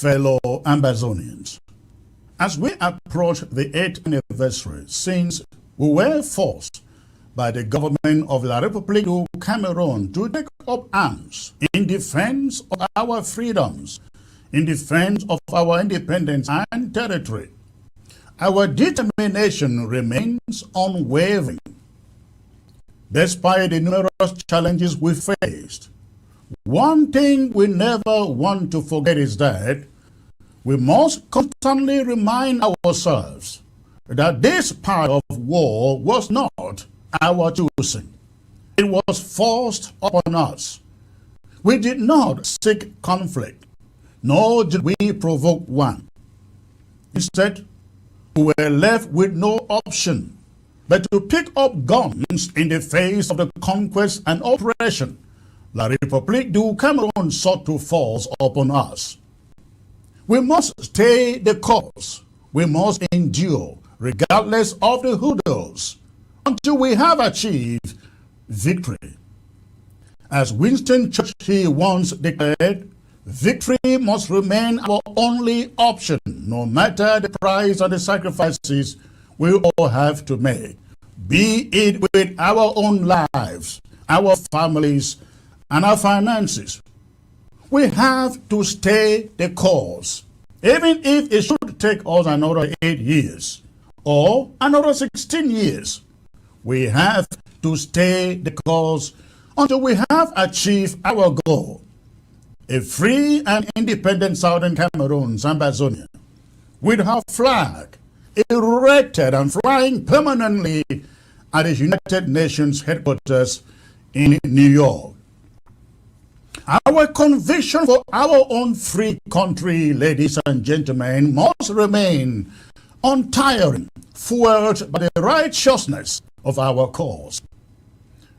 fellow Ambazonians. As we approach the 8th anniversary since we were forced by the government of the Republic of Cameroon to take up arms in defense of our freedoms, in defense of our independence and territory, our determination remains unwavering. Despite the numerous challenges we faced, one thing we never want to forget is that we must constantly remind ourselves that this part of war was not our choosing. It was forced upon us. We did not seek conflict, nor did we provoke one. Instead, we were left with no option but to pick up guns in the face of the conquest and oppression La République du Cameroon sought to force upon us. We must stay the course. We must endure, regardless of the hurdles, until we have achieved victory. As Winston Churchill once declared, victory must remain our only option, no matter the price or the sacrifices we all have to make, be it with our own lives, our families, and our finances. We have to stay the course, even if it should take us another 8 years or another 16 years. We have to stay the course until we have achieved our goal, a free and independent Southern Cameroon, Ambazonia, with her flag erected and flying permanently at the United Nations headquarters in New York. Our conviction for our own free country, ladies and gentlemen, must remain untiring, fueled by the righteousness of our cause.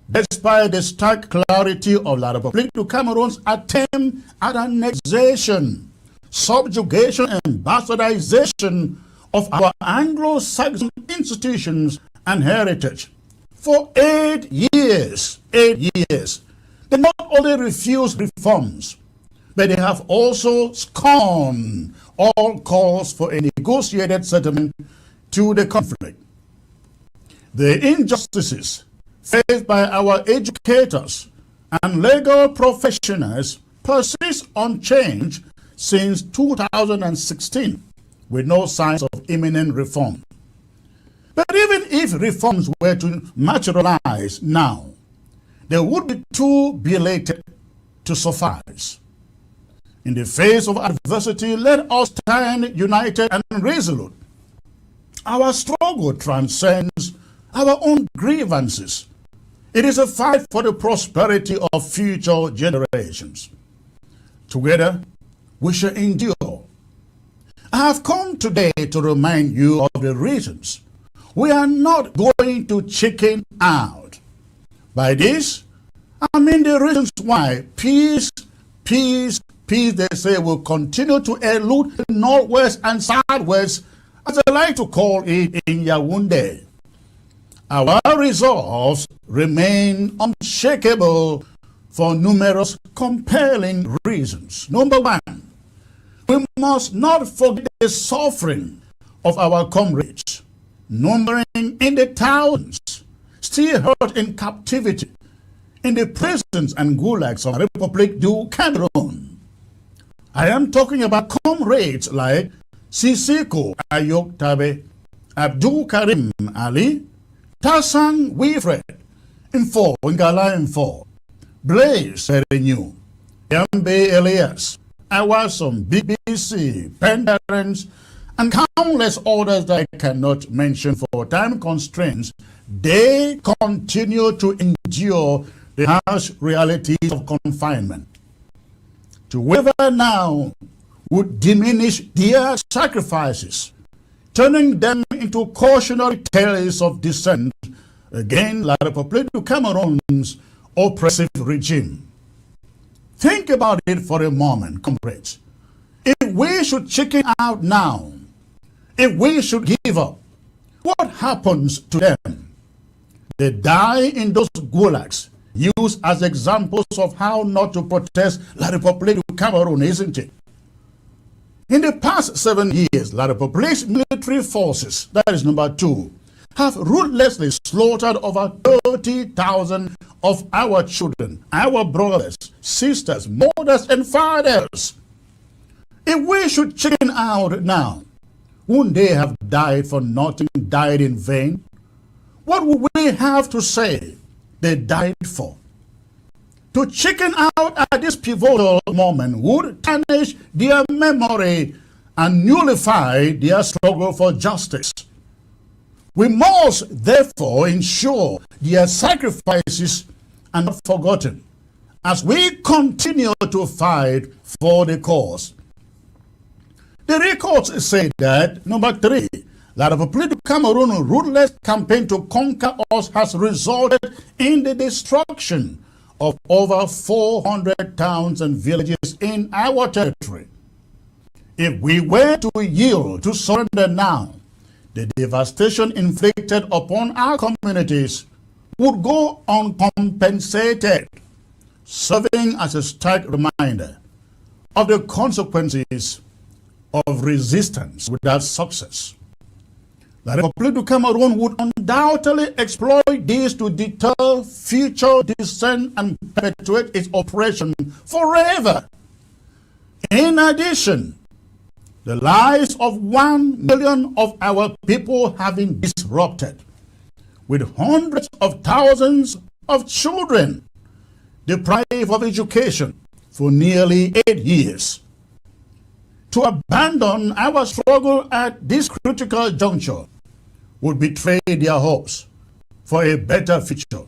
Despite the stark clarity of La République du Cameroon's attempt at annexation, subjugation, and bastardization of our Anglo-Saxon institutions and heritage, for 8 years, they not only refused reforms, but they have also scorned all calls for a negotiated settlement to the conflict. The injustices faced by our educators and legal professionals persist unchanged since 2016, with no signs of imminent reform. But even if reforms were to materialize now, they would be too belated to suffice. In the face of adversity, let us stand united and resolute. Our struggle transcends our own grievances. It is a fight for the prosperity of future generations. Together, we shall endure. I have come today to remind you of the reasons we are not going to chicken out. By this, I mean the reasons why peace, they say, will continue to elude the Northwest and Southwest, as I like to call it in Yaoundé. Our resolves remain unshakable for numerous compelling reasons. Number one, we must not forget the suffering of our comrades, numbering in the thousands, still held in captivity in the prisons and gulags of the Republic du Cameroon. I am talking about comrades like Sisiko Ayok Tabe, Abdul Karim Ali, Tassan Wilfred, Info Ngala Info, Blaise Renew, Yambe Elias, Awasom, BBC, Pendarens, and countless others that I cannot mention for time constraints. They continue to endure the harsh realities of confinement. To waver now would diminish their sacrifices, turning them into cautionary tales of dissent against La République du Cameroon's oppressive regime. Think about it for a moment, comrades. If we should chicken out now, if we should give up, what happens to them? They die in those gulags, used as examples of how not to protest La République du Cameroon, isn't it? In the past 7 years, the Republic's military forces, that is number 2, have ruthlessly slaughtered over 30,000 of our children, our brothers, sisters, mothers, and fathers. If we should chicken out now, wouldn't they have died for nothing, died in vain? What would we have to say they died for? To chicken out at this pivotal moment would tarnish their memory and nullify their struggle for justice. We must therefore ensure their sacrifices are not forgotten as we continue to fight for the cause. The records say that, number 3, that the Political Cameroon ruthless campaign to conquer us has resulted in the destruction of over 400 towns and villages in our territory. If we were to yield to surrender now, the devastation inflicted upon our communities would go uncompensated, serving as a stark reminder of the consequences of resistance without success. The Republic of Cameroon would undoubtedly exploit this to deter future dissent and perpetuate its oppression forever. In addition, the lives of 1 million of our people have been disrupted, with hundreds of thousands of children deprived of education for nearly 8 years. To abandon our struggle at this critical juncture would betray their hopes for a better future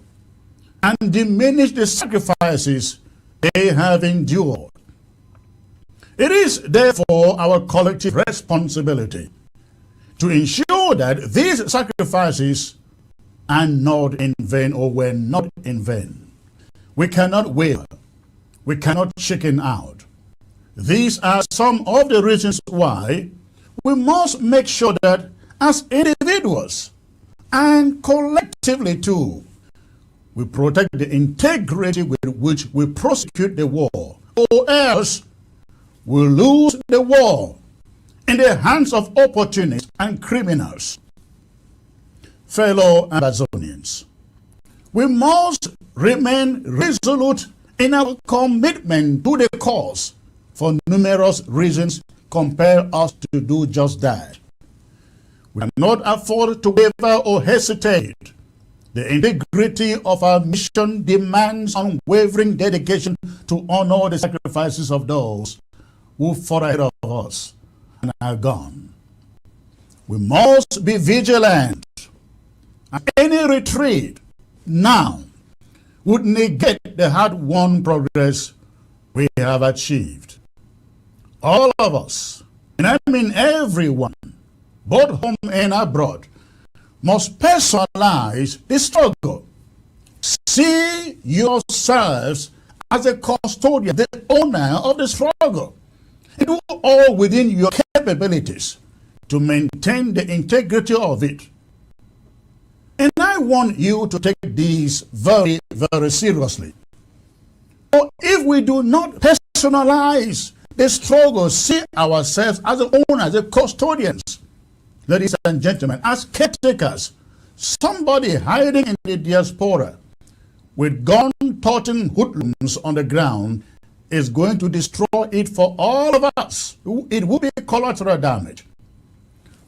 and diminish the sacrifices they have endured. It is therefore our collective responsibility to ensure that these sacrifices are not in vain or were not in vain. We cannot waver. We cannot chicken out. These are some of the reasons why we must make sure that as individuals and collectively too, we protect the integrity with which we prosecute the war, or else we'll lose the war in the hands of opportunists and criminals. Fellow Ambazonians, we must remain resolute in our commitment to the cause for numerous reasons compel us to do just that. We cannot afford to waver or hesitate. The integrity of our mission demands unwavering dedication to honor the sacrifices of those who fought ahead of us and are gone. We must be vigilant. And any retreat now would negate the hard-won progress we have achieved. All of us, and I mean everyone, both home and abroad, must personalize the struggle. See yourselves as a custodian, the owner of the struggle. And do all within your capabilities to maintain the integrity of it. And I want you to take this very, very seriously. For if we do not personalize the struggle, see ourselves as the owners, the custodians, ladies and gentlemen, as caretakers, somebody hiding in the diaspora with gun-toting hoodlums on the ground is going to destroy it for all of us. It will be collateral damage.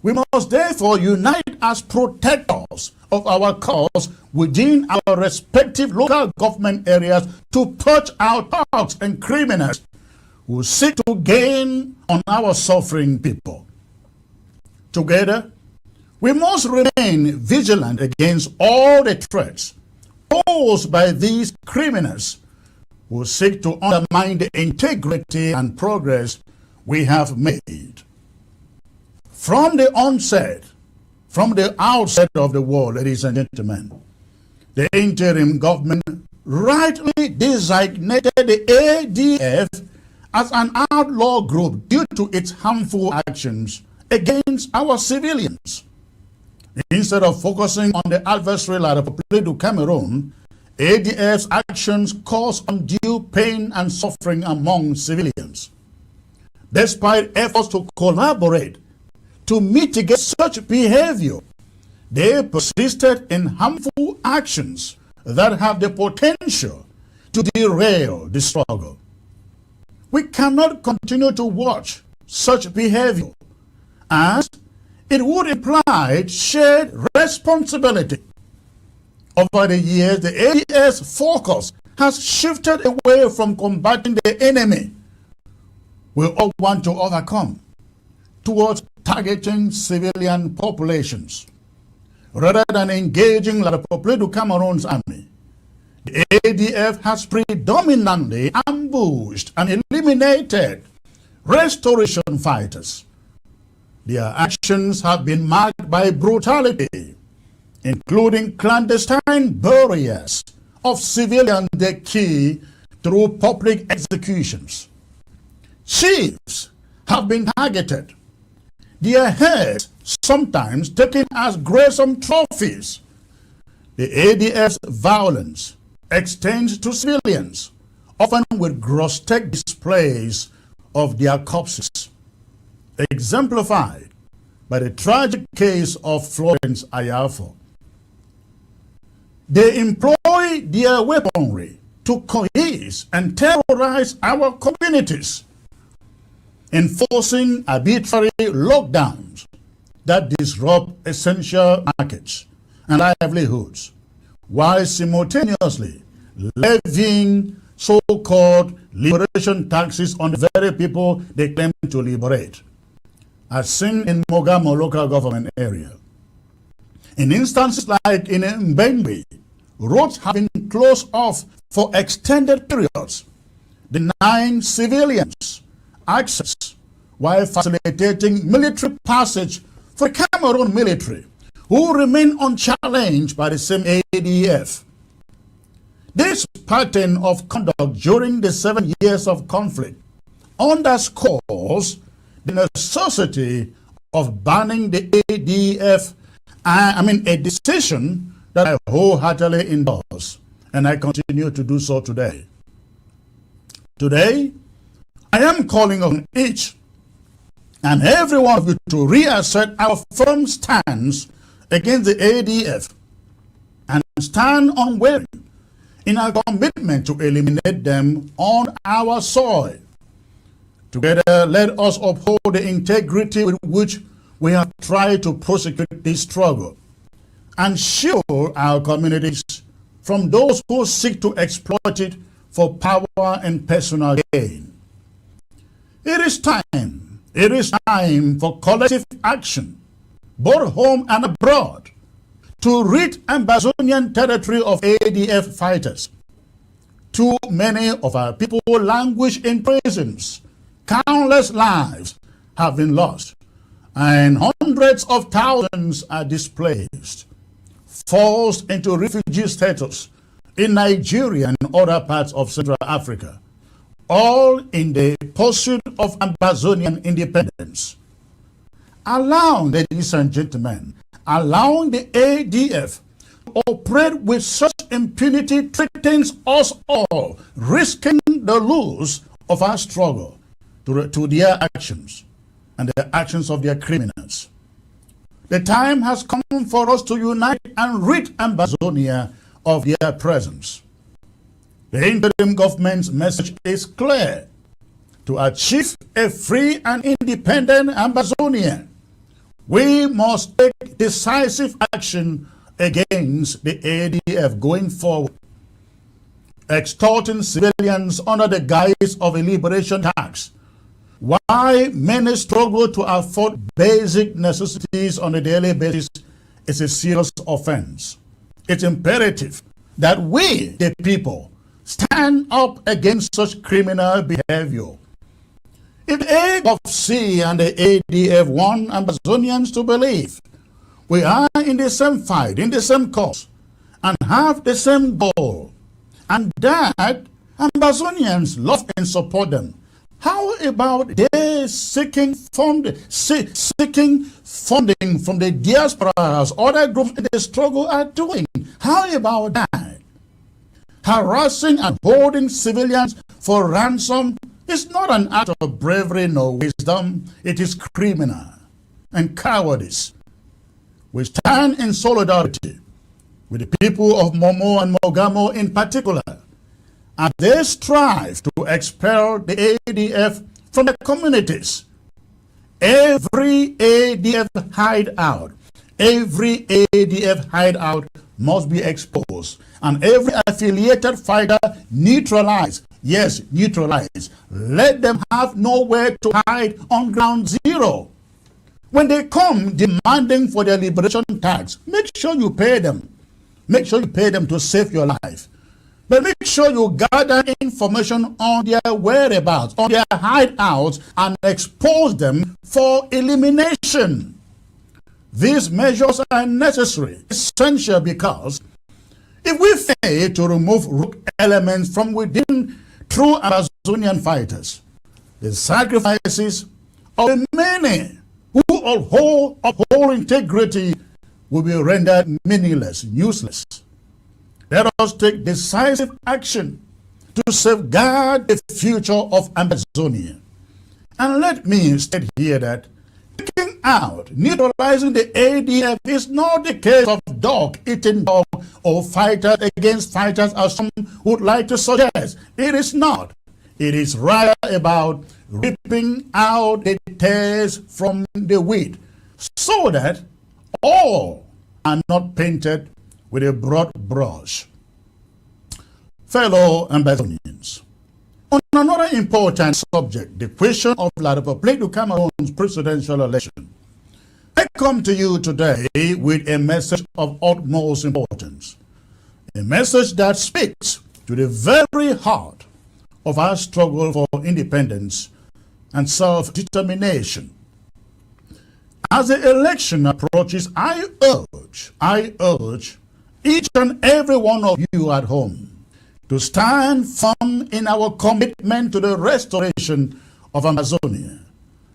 We must therefore unite as protectors of our cause within our respective local government areas to purge out thugs and criminals who seek to gain on our suffering people. Together, we must remain vigilant against all the threats posed by these criminals who seek to undermine the integrity and progress we have made. From the onset, from the outset of the war, ladies and gentlemen, the interim government rightly designated the ADF as an outlaw group due to its harmful actions against our civilians. Instead of focusing on the adversary like the Republic of Cameroon, ADF's actions cause undue pain and suffering among civilians. despite efforts to collaborate to mitigate such behavior, they persisted in harmful actions that have the potential to derail the struggle. We cannot continue to watch such behavior, as it would imply shared responsibility. Over the years, the ADF's focus has shifted away from combating the enemy we all want to overcome towards targeting civilian populations. Rather than engaging like the Political Cameroon's army, the ADF has predominantly ambushed and eliminated restoration fighters. Their actions have been marked by brutality, including clandestine burials of civilians they key through public executions. Chiefs have been targeted, their heads sometimes taken as gruesome trophies. The ADF's violence extends to civilians, often with grotesque displays of their corpses, exemplified by the tragic case of Florence Ayafo. They employ their weaponry to coerce and terrorize our communities, enforcing arbitrary lockdowns that disrupt essential markets and livelihoods, while simultaneously levying so-called liberation taxes on the very people they claim to liberate, as seen in Mogamo local government area. In instances like in Mbengwe, roads have been closed off for extended periods, denying civilians access while facilitating military passage for Cameroon military, who remain unchallenged by the same ADF. This pattern of conduct during the 7 years of conflict underscores the necessity of banning the ADF, a decision that I wholeheartedly endorse, and I continue to do so today. Today, I am calling on each and every one of you to reassert our firm stance against the ADF and stand unwavering in our commitment to eliminate them on our soil. Together, let us uphold the integrity with which we have tried to prosecute this struggle and shield our communities from those who seek to exploit it for power and personal gain. It is time for collective action, both home and abroad, to rid Ambazonian territory of ADF fighters. Too many of our people languish in prisons. Countless lives have been lost, and hundreds of thousands are displaced, forced into refugee status in Nigeria and other parts of Central Africa, all in the pursuit of Ambazonian independence. Allowing, ladies and gentlemen, allowing the ADF to operate with such impunity threatens us all, risking the loss of our struggle to their actions and the actions of their criminals. The time has come for us to unite and rid Ambazonia of their presence. The interim government's message is clear: to achieve a free and independent Ambazonia, we must take decisive action against the ADF going forward. Extorting civilians under the guise of a liberation tax, why many struggle to afford basic necessities on a daily basis, is a serious offense. It's imperative that we, the people, stand up against such criminal behavior. If the AGOC and the ADF want Ambazonians to believe we are in the same fight, in the same cause, and have the same goal, and that Ambazonians love and support them, how about they seeking funding from the diasporas other groups in the struggle are doing? How about that? Harassing and holding civilians for ransom It's not an act of bravery nor wisdom. It is criminal and cowardice. We stand in solidarity with the people of Momo and Mogamo in particular, and they strive to expel the ADF from the communities. Every ADF hideout must be exposed, and every affiliated fighter neutralized. Yes, neutralized. Let them have nowhere to hide on ground zero. When they come demanding for their liberation tax, make sure you pay them. Make sure you pay them to save your life. But make sure you gather information on their whereabouts, on their hideouts, and expose them for elimination. These measures are necessary, essential, because if we fail to remove root elements from within true Amazonian fighters, the sacrifices of the many who uphold integrity will be rendered meaningless, useless. Let us take decisive action to safeguard the future of Ambazonia. And let me state here that taking out, neutralizing the ADF is not the case of dog eating dog or fighters against fighters, as some would like to suggest. It is not. It is rather about ripping out the tares from the wheat, so that all are not painted with a broad brush. Fellow Ambazonians, on another important subject, the question of Misodi-Political Cameroon's presidential election, I come to you today with a message of utmost importance, a message that speaks to the very heart of our struggle for independence and self-determination. As the election approaches, I urge each and every one of you at home to stand firm in our commitment to the restoration of Amazonia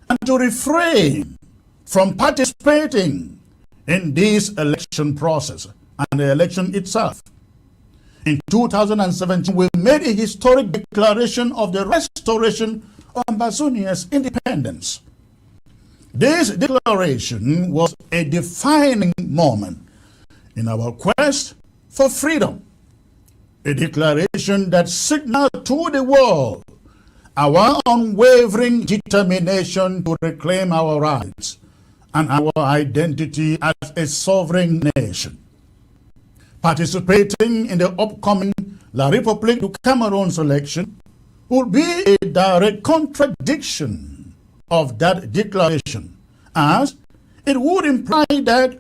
and to refrain from participating in this election process and the election itself. In 2017, we made a historic declaration of the restoration of Ambazonia's independence. This declaration was a defining moment in our quest for freedom, a declaration that signaled to the world our unwavering determination to reclaim our rights and our identity as a sovereign nation. Participating in the upcoming Misodi-Political Cameroon's election would be a direct contradiction of that declaration, as it would imply that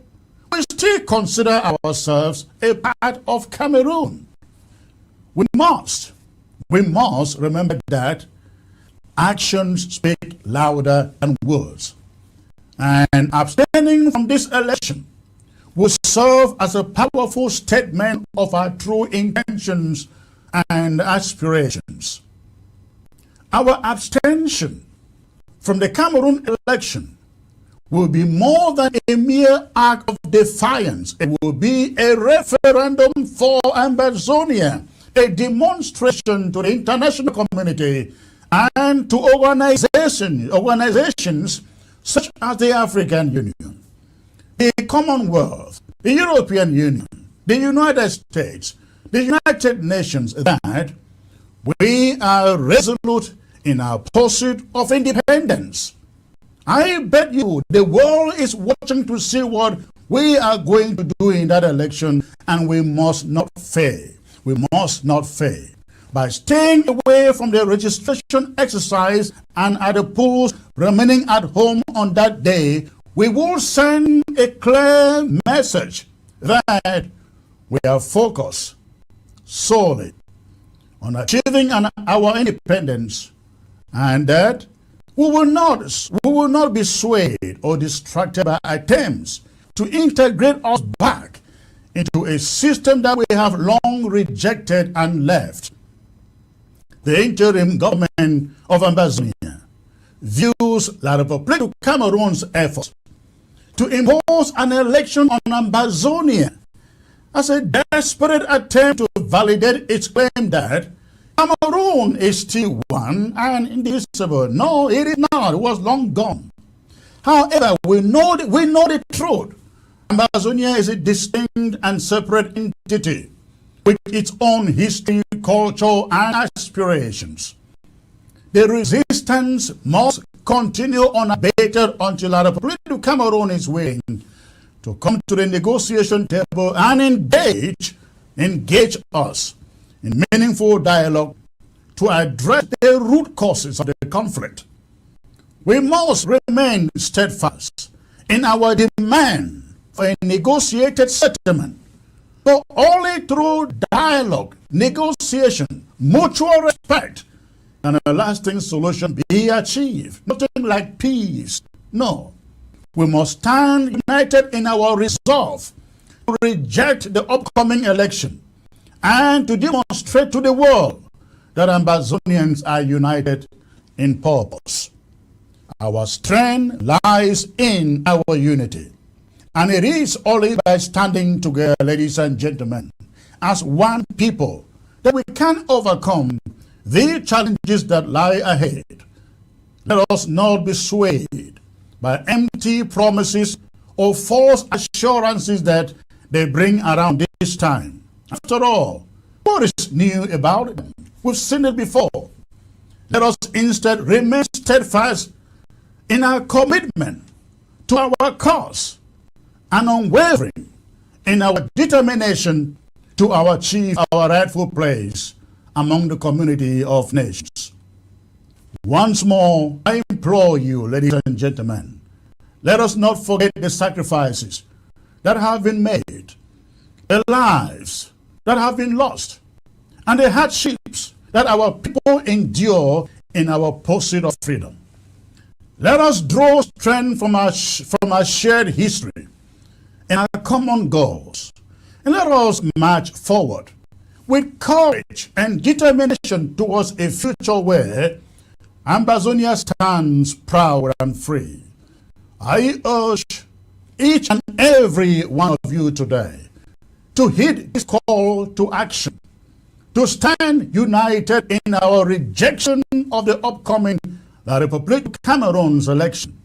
we still consider ourselves a part of Cameroon. We must remember that actions speak louder than words, and abstaining from this election will serve as a powerful statement of our true intentions and aspirations. Our abstention from the Cameroon election will be more than a mere act of defiance. It will be a referendum for Ambazonia, a demonstration to the international community and to organizations such as the African Union, the Commonwealth, the European Union, the United States, the United Nations, that we are resolute in our pursuit of independence. I bet you the world is watching to see what we are going to do in that election, and we must not fail. We must not fail. By staying away from the registration exercise and at the polls, remaining at home on that day, we will send a clear message that we are focused solely on achieving our independence, and that we will not be swayed or distracted by attempts to integrate us back into a system that we have long rejected and left. The interim government of Ambazonia views Misodi-Political Cameroon's efforts to impose an election on Ambazonia as a desperate attempt to validate its claim that Cameroon is still one and indivisible. No, it is not. It was long gone. However, we know the truth. Ambazonia is a distinct and separate entity with its own history, culture, and aspirations. The resistance must continue unabated until our political Cameroon is willing to come to the negotiation table and engage us in meaningful dialogue to address the root causes of the conflict. We must remain steadfast in our demand for a negotiated settlement, but only through dialogue, negotiation, mutual respect, and a lasting solution be achieved. Nothing like peace. No. We must stand united in our resolve to reject the upcoming election and to demonstrate to the world that Ambazonians are united in purpose. Our strength lies in our unity. And it is only by standing together, ladies and gentlemen, as one people, that we can overcome the challenges that lie ahead. Let us not be swayed by empty promises or false assurances that they bring around this time. After all, what is new about it? We've seen it before. Let us instead remain steadfast in our commitment to our cause and unwavering in our determination to achieve our rightful place among the community of nations. Once more, I implore you, ladies and gentlemen, let us not forget the sacrifices that have been made, the lives that have been lost, and the hardships that our people endure in our pursuit of freedom. Let us draw strength from our shared history and our common goals, and let us march forward with courage and determination towards a future where Ambazonia stands proud and free. I urge each and every one of you today to heed this call to action, to stand united in our rejection of the upcoming Republic of Cameroon's election,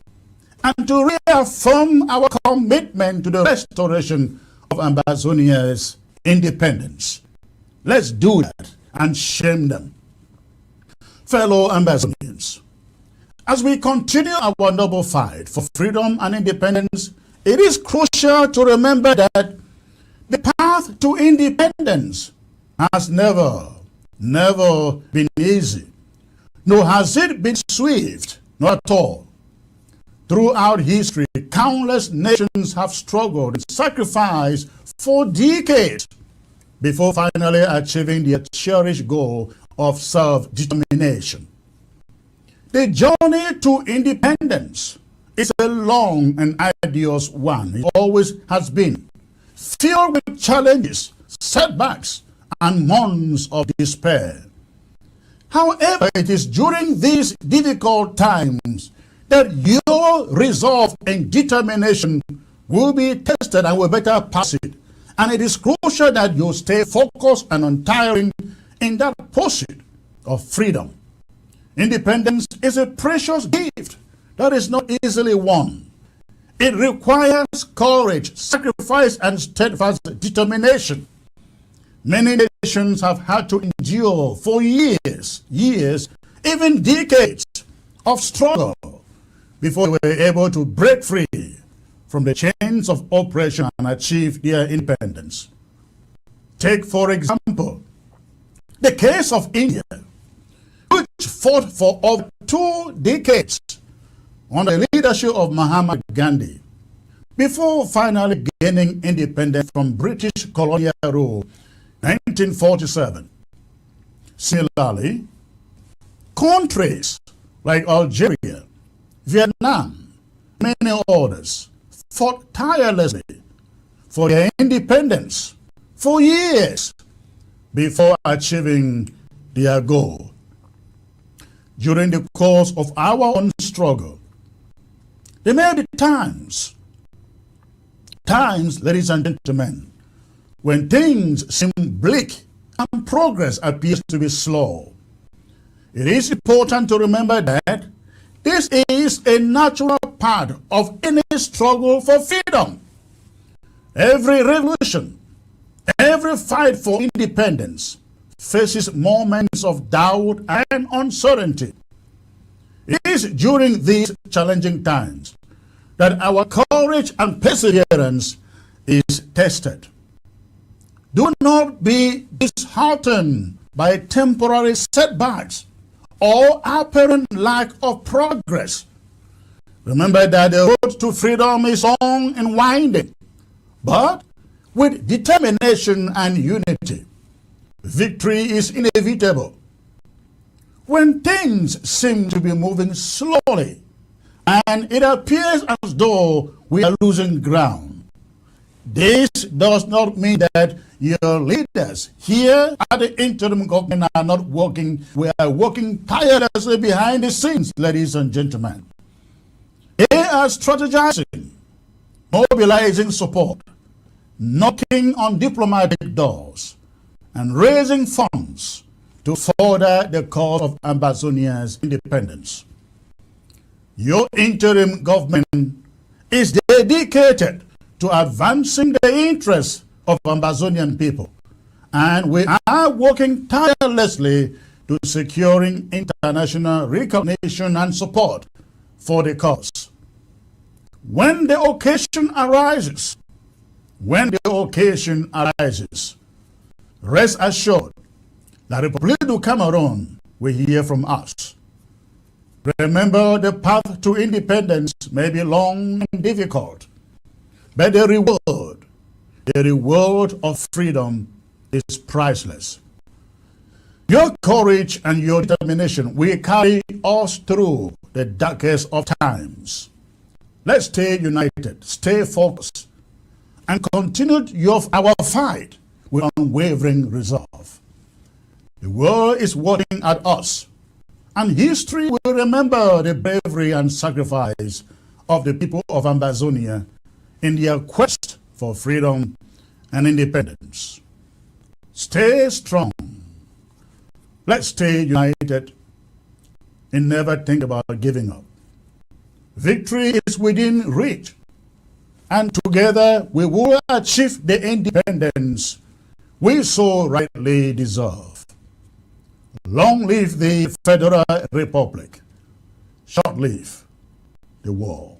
and to reaffirm our commitment to the restoration of Ambazonia's independence. Let's do that and shame them. Fellow Ambazonians, as we continue our noble fight for freedom and independence, it is crucial to remember that the path to independence has never been easy, nor has it been swift, not at all. Throughout history, countless nations have struggled and sacrificed for decades before finally achieving their cherished goal of self-determination. The journey to independence is a long and arduous one. It always has been, filled with challenges, setbacks, and months of despair. However, it is during these difficult times that your resolve and determination will be tested and will better pass it. And it is crucial that you stay focused and untiring in that pursuit of freedom. Independence is a precious gift that is not easily won. It requires courage, sacrifice, and steadfast determination. Many nations have had to endure for years, even decades of struggle before they were able to break free from the chains of oppression and achieve their independence. Take, for example, the case of India, which fought for over 2 decades under the leadership of Mahatma Gandhi before finally gaining independence from British colonial rule in 1947. Similarly, countries like Algeria, Vietnam, many others fought tirelessly for their independence for years before achieving their goal. During the course of our own struggle, there may be times, ladies and gentlemen, when things seem bleak and progress appears to be slow. It is important to remember that this is a natural part of any struggle for freedom. Every revolution, every fight for independence faces moments of doubt and uncertainty. It is during these challenging times that our courage and perseverance is tested. Do not be disheartened by temporary setbacks or apparent lack of progress. Remember that the road to freedom is long and winding, but with determination and unity, victory is inevitable. When things seem to be moving slowly and it appears as though we are losing ground, this does not mean that your leaders here at the interim government are not working. We are working tirelessly behind the scenes, ladies and gentlemen. They are strategizing, mobilizing support, knocking on diplomatic doors, and raising funds to further the cause of Ambazonia's independence. Your interim government is dedicated to advancing the interests of Ambazonian people, and we are working tirelessly to securing international recognition and support for the cause. When the occasion arises, rest assured that the Republic of Cameroon will hear from us. Remember, the path to independence may be long and difficult, but the reward of freedom is priceless. Your courage and your determination will carry us through the darkest of times. Let's stay united, stay focused, and continue our fight with unwavering resolve. The world is watching at us, and history will remember the bravery and sacrifice of the people of Ambazonia in their quest for freedom and independence. Stay strong. Let's stay united and never think about giving up. Victory is within reach, and together we will achieve the independence we so rightly deserve. Long live the Federal Republic. Short live the war.